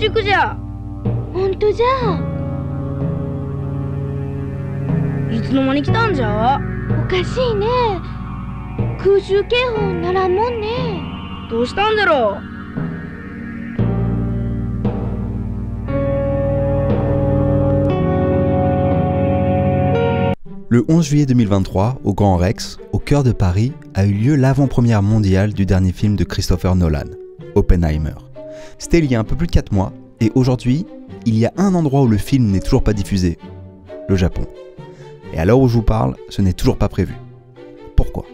塾じゃ。ほんとじゃ。いつの間に来たんじゃ。おかしいね。空襲警報ならんもんね。どうしたんだろう。Le 11 juillet 2023, au Grand Rex, au cœur de Paris, a eu lieu l'avant-première mondiale du dernier film de Christopher Nolan, Oppenheimer. C'était il y a un peu plus de 4 mois, et aujourd'hui, il y a un endroit où le film n'est toujours pas diffusé, le Japon. Et à l'heure où je vous parle, ce n'est toujours pas prévu. Pourquoi ?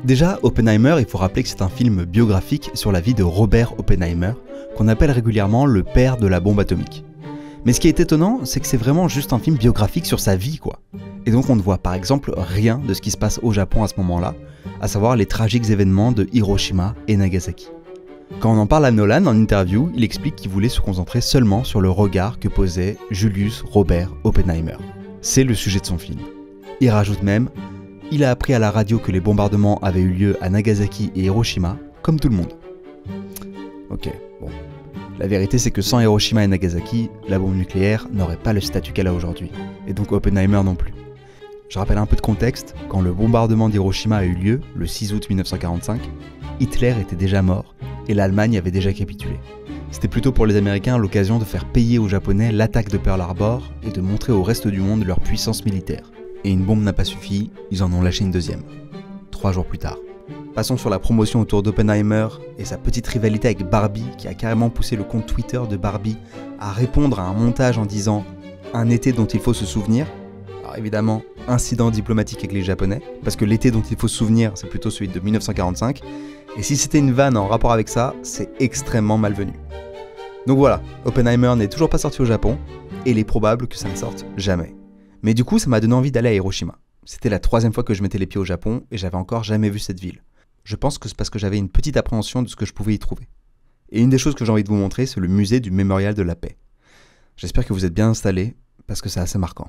Déjà, Oppenheimer, il faut rappeler que c'est un film biographique sur la vie de Robert Oppenheimer, qu'on appelle régulièrement le père de la bombe atomique. Mais ce qui est étonnant, c'est que c'est vraiment juste un film biographique sur sa vie, quoi. Et donc on ne voit par exemple rien de ce qui se passe au Japon à ce moment-là, à savoir les tragiques événements de Hiroshima et Nagasaki. Quand on en parle à Nolan en interview, il explique qu'il voulait se concentrer seulement sur le regard que posait Julius Robert Oppenheimer. C'est le sujet de son film. Il rajoute même « Il a appris à la radio que les bombardements avaient eu lieu à Nagasaki et Hiroshima, comme tout le monde. » Ok, bon. La vérité c'est que sans Hiroshima et Nagasaki, la bombe nucléaire n'aurait pas le statut qu'elle a aujourd'hui, et donc Oppenheimer non plus. Je rappelle un peu de contexte, quand le bombardement d'Hiroshima a eu lieu, le 6 août 1945, Hitler était déjà mort et l'Allemagne avait déjà capitulé. C'était plutôt pour les Américains l'occasion de faire payer aux Japonais l'attaque de Pearl Harbor et de montrer au reste du monde leur puissance militaire. Et une bombe n'a pas suffi, ils en ont lâché une deuxième. 3 jours plus tard. Passons sur la promotion autour d'Oppenheimer et sa petite rivalité avec Barbie qui a carrément poussé le compte Twitter de Barbie à répondre à un montage en disant « Un été dont il faut se souvenir ». Alors évidemment, incident diplomatique avec les Japonais, parce que l'été dont il faut se souvenir, c'est plutôt celui de 1945, et si c'était une vanne en rapport avec ça, c'est extrêmement malvenu. Donc voilà, Oppenheimer n'est toujours pas sorti au Japon, et il est probable que ça ne sorte jamais. Mais du coup, ça m'a donné envie d'aller à Hiroshima. C'était la 3e fois que je mettais les pieds au Japon, et j'avais encore jamais vu cette ville. Je pense que c'est parce que j'avais une petite appréhension de ce que je pouvais y trouver. Et une des choses que j'ai envie de vous montrer, c'est le musée du Mémorial de la Paix. J'espère que vous êtes bien installés, parce que c'est assez marquant.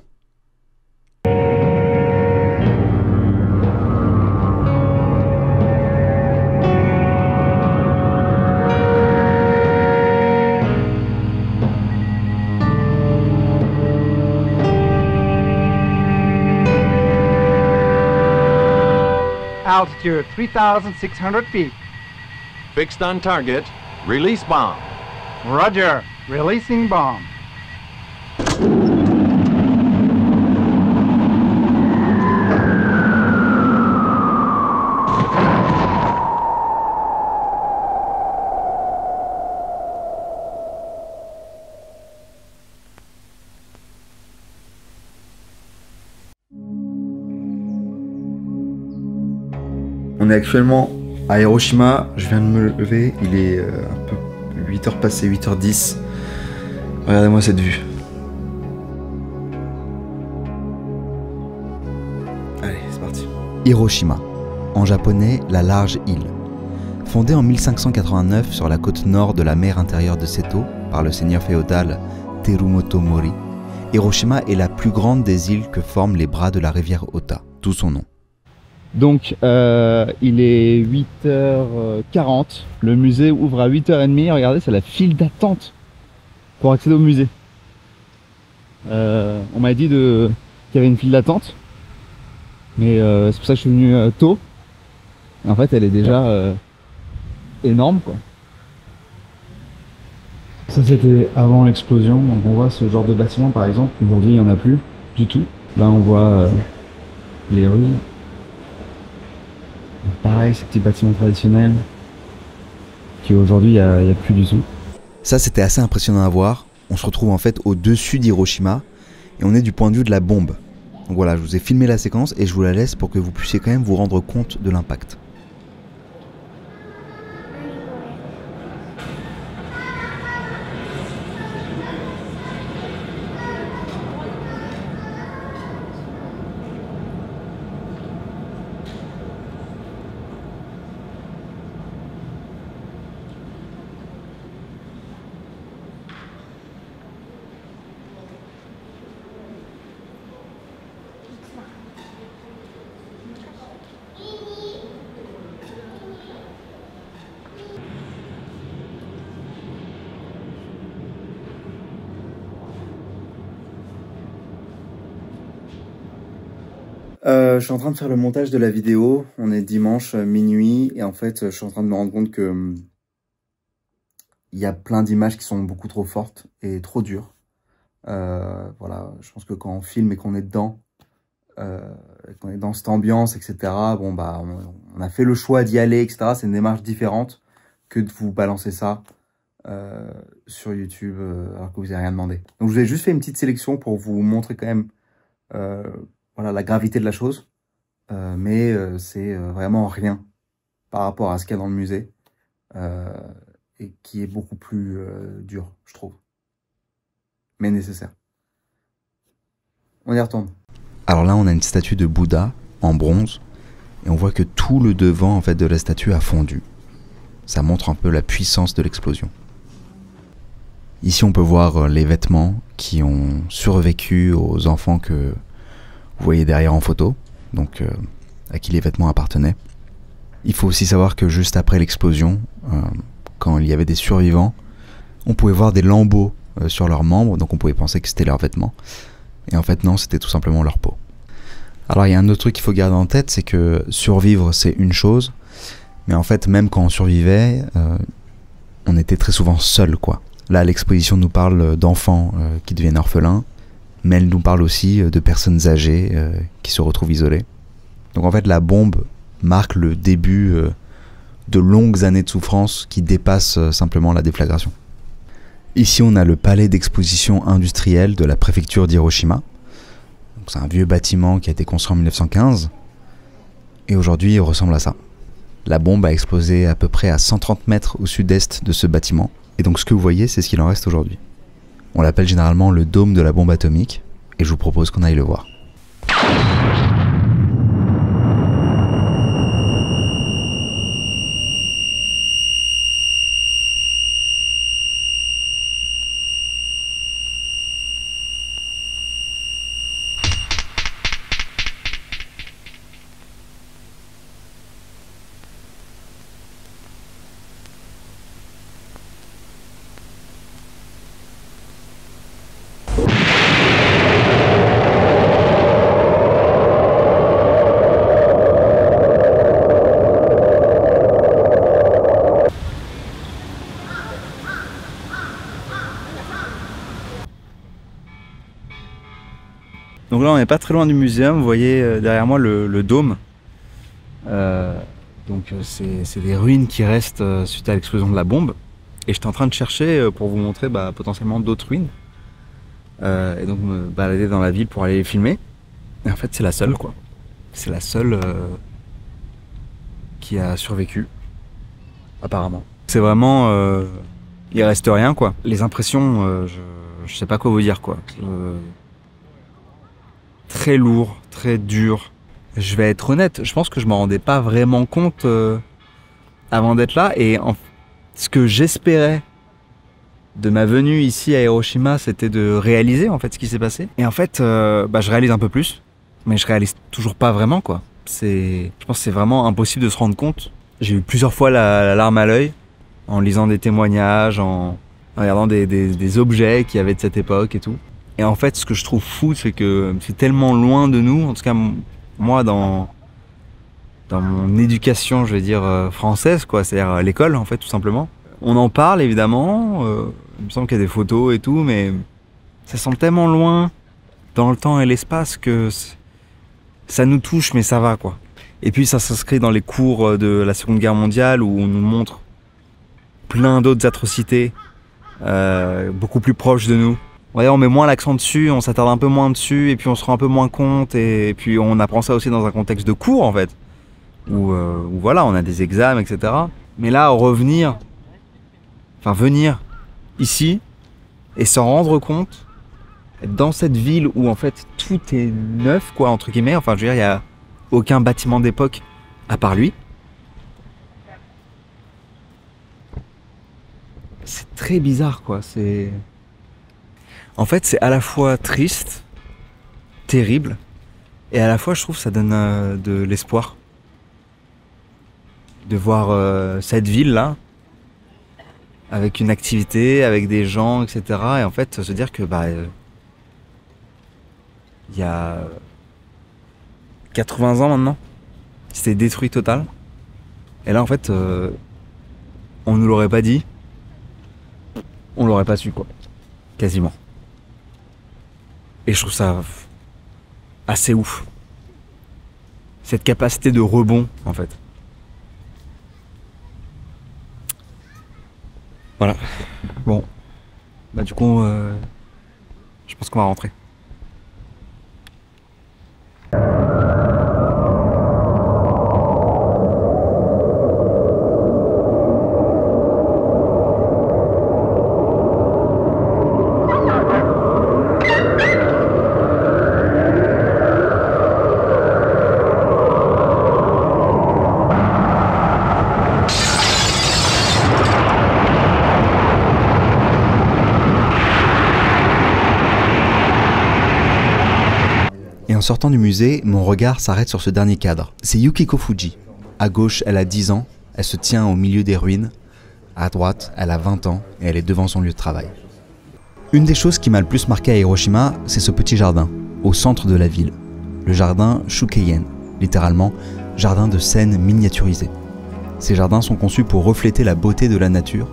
Altitude 3,600 feet. Fixed on target. Release bomb. Roger. Releasing bomb. On est actuellement à Hiroshima, je viens de me lever, il est un peu 8h passé, 8h10. Regardez-moi cette vue. Allez, c'est parti. Hiroshima, en japonais la large île. Fondée en 1589 sur la côte nord de la mer intérieure de Seto par le seigneur féodal Terumoto Mori, Hiroshima est la plus grande des îles que forment les bras de la rivière Ota, d'où son nom. Donc il est 8h40, le musée ouvre à 8h30, regardez c'est la file d'attente pour accéder au musée. On m'a dit qu'il y avait une file d'attente, mais c'est pour ça que je suis venu tôt. En fait elle est déjà énorme quoi. Ça c'était avant l'explosion, donc on voit ce genre de bâtiment par exemple, aujourd'hui il n'y en a plus du tout. Là on voit les rues. Pareil, ces petits bâtiments traditionnels qui aujourd'hui il n'y a plus du tout. Ça c'était assez impressionnant à voir. On se retrouve en fait au-dessus d'Hiroshima et on est du point de vue de la bombe. Donc voilà, je vous ai filmé la séquence et je vous la laisse pour que vous puissiez quand même vous rendre compte de l'impact. Je suis en train de faire le montage de la vidéo. On est dimanche minuit et en fait, je suis en train de me rendre compte que il y a plein d'images qui sont beaucoup trop fortes et trop dures. Voilà, je pense que quand on filme et qu'on est dedans, qu'on est dans cette ambiance, etc. Bon bah, on a fait le choix d'y aller, etc. C'est une démarche différente que de vous balancer ça sur YouTube alors que vous n'avez rien demandé. Donc je vous ai juste fait une petite sélection pour vous montrer quand même voilà, la gravité de la chose, mais c'est vraiment rien par rapport à ce qu'il y a dans le musée et qui est beaucoup plus dur, je trouve, mais nécessaire. On y retourne. Alors là, on a une statue de Bouddha en bronze et on voit que tout le devant en fait de la statue a fondu. Ça montre un peu la puissance de l'explosion. Ici, on peut voir les vêtements qui ont survécu aux enfants que vous voyez derrière en photo, donc à qui les vêtements appartenaient. Il faut aussi savoir que juste après l'explosion, quand il y avait des survivants, on pouvait voir des lambeaux sur leurs membres, donc on pouvait penser que c'était leurs vêtements. Et en fait non, c'était tout simplement leur peau. Alors il y a un autre truc qu'il faut garder en tête, c'est que survivre c'est une chose, mais en fait même quand on survivait, on était très souvent seul quoi. Là l'exposition nous parle d'enfants qui deviennent orphelins, mais elle nous parle aussi de personnes âgées qui se retrouvent isolées. Donc en fait la bombe marque le début de longues années de souffrance qui dépassent simplement la déflagration. Ici on a le palais d'exposition industrielle de la préfecture d'Hiroshima. C'est un vieux bâtiment qui a été construit en 1915 et aujourd'hui il ressemble à ça. La bombe a explosé à peu près à 130 mètres au sud-est de ce bâtiment et donc ce que vous voyez c'est ce qu'il en reste aujourd'hui. On l'appelle généralement le dôme de la bombe atomique et je vous propose qu'on aille le voir. Donc là on n'est pas très loin du muséum, vous voyez derrière moi le dôme. Donc c'est des ruines qui restent suite à l'explosion de la bombe. Et j'étais en train de chercher pour vous montrer potentiellement d'autres ruines. Et donc me balader dans la ville pour aller les filmer. Et en fait c'est la seule quoi. C'est la seule qui a survécu, apparemment. C'est vraiment... il reste rien quoi. Les impressions, je sais pas quoi vous dire quoi. Très lourd, très dur. Je vais être honnête, je pense que je m'en rendais pas vraiment compte avant d'être là. Et ce que j'espérais de ma venue ici à Hiroshima, c'était de réaliser en fait ce qui s'est passé. Et en fait, je réalise un peu plus, mais je réalise toujours pas vraiment quoi. Je pense que c'est vraiment impossible de se rendre compte. J'ai eu plusieurs fois la larme à l'œil en lisant des témoignages, en regardant des objets qu'il y avait de cette époque et tout. Et en fait, ce que je trouve fou, c'est que c'est tellement loin de nous, en tout cas moi dans mon éducation, je vais dire française, quoi, c'est-à-dire l'école en fait, tout simplement. On en parle évidemment, il me semble qu'il y a des photos et tout, mais ça semble tellement loin dans le temps et l'espace que ça nous touche, mais ça va quoi. Et puis ça s'inscrit dans les cours de la Seconde Guerre mondiale où on nous montre plein d'autres atrocités beaucoup plus proches de nous. Ouais, on met moins l'accent dessus, on s'attarde un peu moins dessus, et puis on se rend un peu moins compte, et puis on apprend ça aussi dans un contexte de cours en fait, où voilà, on a des examens, etc. Mais là, venir ici et s'en rendre compte, être dans cette ville où en fait tout est neuf, quoi, entre guillemets, enfin je veux dire, il n'y a aucun bâtiment d'époque à part lui. C'est très bizarre, quoi, c'est... En fait, c'est à la fois triste, terrible, et à la fois, je trouve, ça donne de l'espoir. De voir cette ville-là, avec une activité, avec des gens, etc. Et en fait, se dire que, y a 80 ans maintenant. C'était détruit total. Et là en fait, on nous l'aurait pas dit. On l'aurait pas su quoi. Quasiment. Et je trouve ça assez ouf. Cette capacité de rebond en fait. Voilà. Bon. Bah du coup, je pense qu'on va rentrer. Et en sortant du musée, mon regard s'arrête sur ce dernier cadre. C'est Yukiko Fuji. À gauche, elle a 10 ans, elle se tient au milieu des ruines. À droite, elle a 20 ans et elle est devant son lieu de travail. Une des choses qui m'a le plus marqué à Hiroshima, c'est ce petit jardin, au centre de la ville. Le jardin Shukeien, littéralement jardin de scène miniaturisé. Ces jardins sont conçus pour refléter la beauté de la nature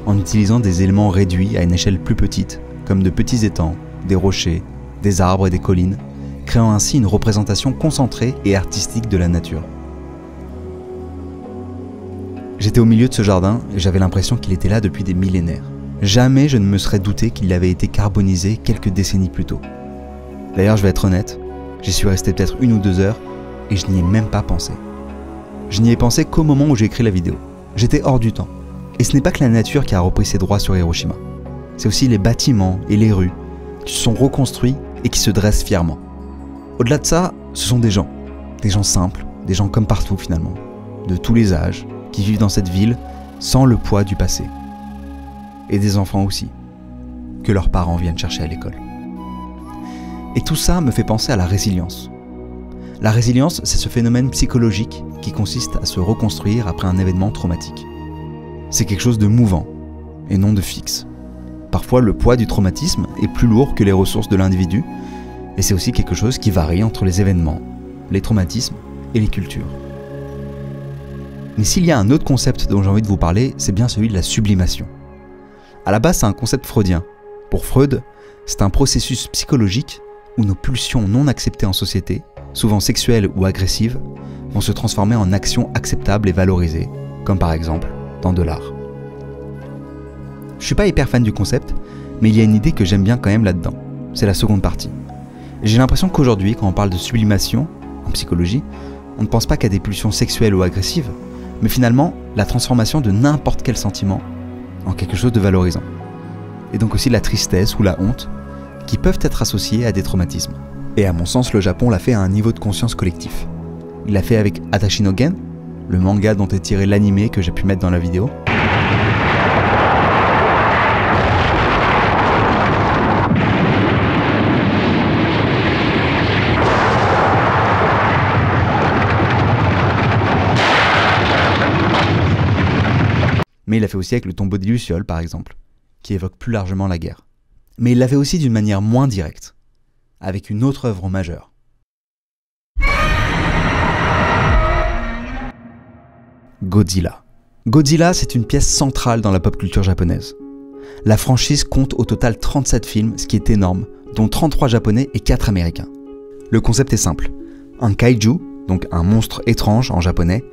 en utilisant des éléments réduits à une échelle plus petite, comme de petits étangs, des rochers, des arbres et des collines, créant ainsi une représentation concentrée et artistique de la nature. J'étais au milieu de ce jardin et j'avais l'impression qu'il était là depuis des millénaires. Jamais je ne me serais douté qu'il avait été carbonisé quelques décennies plus tôt. D'ailleurs, je vais être honnête, j'y suis resté peut-être 1 ou 2 heures et je n'y ai même pas pensé. Je n'y ai pensé qu'au moment où j'ai écrit la vidéo. J'étais hors du temps. Et ce n'est pas que la nature qui a repris ses droits sur Hiroshima. C'est aussi les bâtiments et les rues qui se sont reconstruits et qui se dressent fièrement. Au-delà de ça, ce sont des gens simples, des gens comme partout finalement, de tous les âges, qui vivent dans cette ville sans le poids du passé. Et des enfants aussi, que leurs parents viennent chercher à l'école. Et tout ça me fait penser à la résilience. La résilience, c'est ce phénomène psychologique qui consiste à se reconstruire après un événement traumatique. C'est quelque chose de mouvant, et non de fixe. Parfois, le poids du traumatisme est plus lourd que les ressources de l'individu, et c'est aussi quelque chose qui varie entre les événements, les traumatismes et les cultures. Mais s'il y a un autre concept dont j'ai envie de vous parler, c'est bien celui de la sublimation. À la base, c'est un concept freudien. Pour Freud, c'est un processus psychologique où nos pulsions non acceptées en société, souvent sexuelles ou agressives, vont se transformer en actions acceptables et valorisées, comme par exemple dans de l'art. Je suis pas hyper fan du concept, mais il y a une idée que j'aime bien quand même là-dedans. C'est la seconde partie. J'ai l'impression qu'aujourd'hui, quand on parle de sublimation, en psychologie, on ne pense pas qu'à des pulsions sexuelles ou agressives, mais finalement, la transformation de n'importe quel sentiment en quelque chose de valorisant. Et donc aussi la tristesse ou la honte, qui peuvent être associées à des traumatismes. Et à mon sens, le Japon l'a fait à un niveau de conscience collectif. Il l'a fait avec Atashi no Gen, le manga dont est tiré l'anime que j'ai pu mettre dans la vidéo. Mais il l'a fait aussi avec le tombeau des Lucioles, par exemple, qui évoque plus largement la guerre. Mais il l'a fait aussi d'une manière moins directe, avec une autre œuvre majeure. Godzilla. Godzilla, c'est une pièce centrale dans la pop culture japonaise. La franchise compte au total 37 films, ce qui est énorme, dont 33 japonais et 4 américains. Le concept est simple. Un kaiju, donc un monstre étrange en japonais,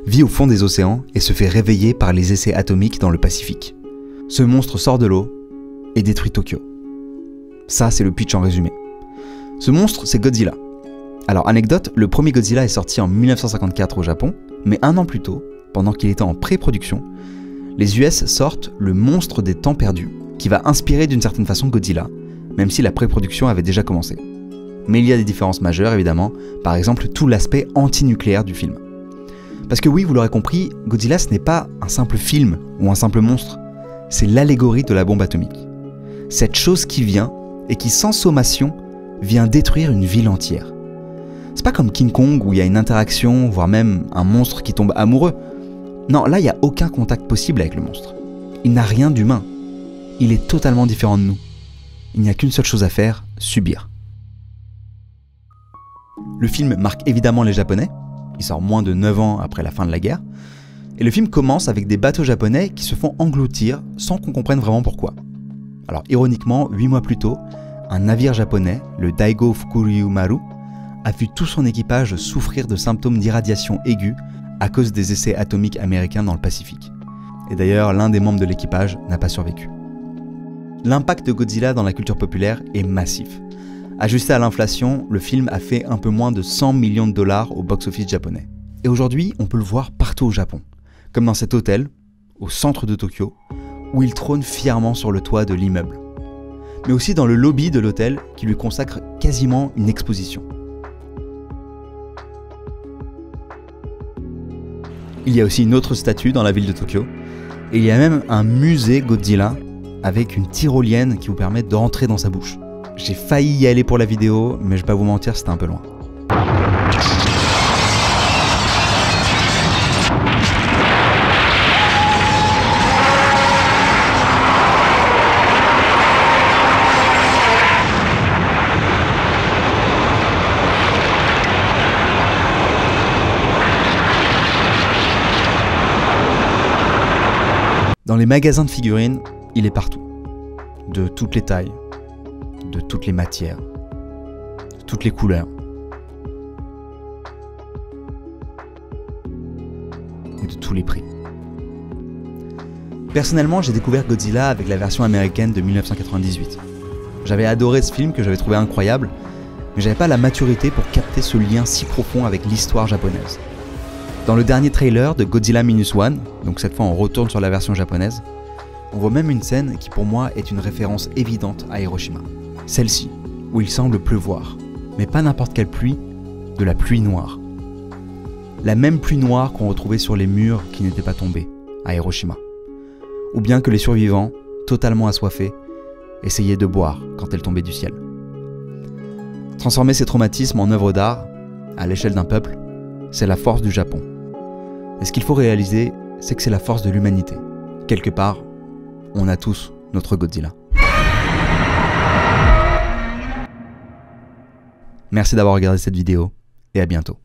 vit au fond des océans et se fait réveiller par les essais atomiques dans le Pacifique. Ce monstre sort de l'eau et détruit Tokyo. Ça, c'est le pitch en résumé. Ce monstre, c'est Godzilla. Alors, anecdote, le premier Godzilla est sorti en 1954 au Japon, mais 1 an plus tôt, pendant qu'il était en pré-production, les US sortent Le Monstre des Temps Perdus, qui va inspirer d'une certaine façon Godzilla, même si la pré-production avait déjà commencé. Mais il y a des différences majeures, évidemment, par exemple tout l'aspect anti-nucléaire du film. Parce que oui, vous l'aurez compris, Godzilla ce n'est pas un simple film ou un simple monstre, c'est l'allégorie de la bombe atomique. Cette chose qui vient, et qui sans sommation, vient détruire une ville entière. C'est pas comme King Kong où il y a une interaction, voire même un monstre qui tombe amoureux. Non, là il n'y a aucun contact possible avec le monstre. Il n'a rien d'humain. Il est totalement différent de nous. Il n'y a qu'une seule chose à faire, subir. Le film marque évidemment les Japonais, il sort moins de 9 ans après la fin de la guerre, et le film commence avec des bateaux japonais qui se font engloutir sans qu'on comprenne vraiment pourquoi. Alors ironiquement, 8 mois plus tôt, un navire japonais, le Daigo Fukuryumaru, a vu tout son équipage souffrir de symptômes d'irradiation aiguë à cause des essais atomiques américains dans le Pacifique. Et d'ailleurs, l'un des membres de l'équipage n'a pas survécu. L'impact de Godzilla dans la culture populaire est massif. Ajusté à l'inflation, le film a fait un peu moins de 100 millions de dollars au box-office japonais. Et aujourd'hui, on peut le voir partout au Japon, comme dans cet hôtel, au centre de Tokyo, où il trône fièrement sur le toit de l'immeuble. Mais aussi dans le lobby de l'hôtel qui lui consacre quasiment une exposition. Il y a aussi une autre statue dans la ville de Tokyo, et il y a même un musée Godzilla avec une tyrolienne qui vous permet d'entrer dans sa bouche. J'ai failli y aller pour la vidéo, mais je vais pas vous mentir, c'était un peu loin. Dans les magasins de figurines, il est partout. De toutes les tailles, de toutes les matières, de toutes les couleurs. Et de tous les prix. Personnellement, j'ai découvert Godzilla avec la version américaine de 1998. J'avais adoré ce film que j'avais trouvé incroyable, mais j'avais pas la maturité pour capter ce lien si profond avec l'histoire japonaise. Dans le dernier trailer de Godzilla Minus One, donc cette fois on retourne sur la version japonaise, on voit même une scène qui pour moi est une référence évidente à Hiroshima. Celle-ci, où il semble pleuvoir, mais pas n'importe quelle pluie, de la pluie noire. La même pluie noire qu'on retrouvait sur les murs qui n'étaient pas tombés à Hiroshima. Ou bien que les survivants, totalement assoiffés, essayaient de boire quand elle tombait du ciel. Transformer ces traumatismes en œuvres d'art, à l'échelle d'un peuple, c'est la force du Japon. Et ce qu'il faut réaliser, c'est que c'est la force de l'humanité. Quelque part, on a tous notre Godzilla. Merci d'avoir regardé cette vidéo, et à bientôt.